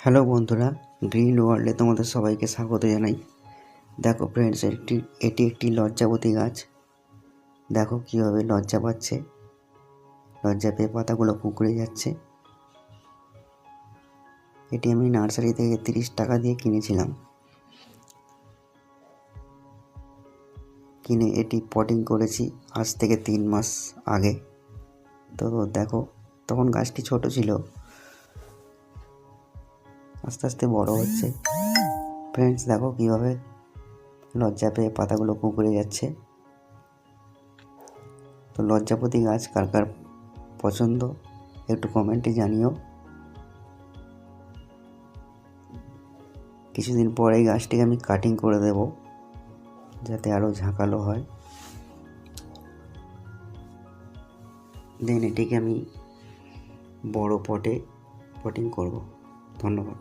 Hello বন্ধুরা, green ওয়ার্ল্ডে তোমাদের সবাইকে স্বাগত জানাই। দেখো ফ্রেন্ডস, এটি একটি লজ্জাবতী গাছ। দেখো কীভাবে লজ্জা পাচ্ছে, লজ্জা পেয়ে পাতাগুলো কুঁকড়ে যাচ্ছে। এটি আমি নার্সারি থেকে 30 টাকা দিয়ে কিনেছিলাম। কিনে এটি পটিং করেছি আজ থেকে 3 মাস আগে। তো দেখো, তখন গাছটি ছোট ছিল, আস্তে আস্তে বড় হচ্ছে। ফ্রেন্ডস দেখো কীভাবে লজ্জা পেয়ে পাতাগুলো কুঁকড়ে যাচ্ছে। তো লজ্জাপতি গাছ কার কার পছন্দ একটু কমেন্টে জানিও। কিছুদিন পরে এই গাছটিকে আমি কাটিং করে দেব, যাতে আরও ঝাঁকালো হয়। দেন এটিকে আমি বড় পটে পটিং করব। ধন্যবাদ।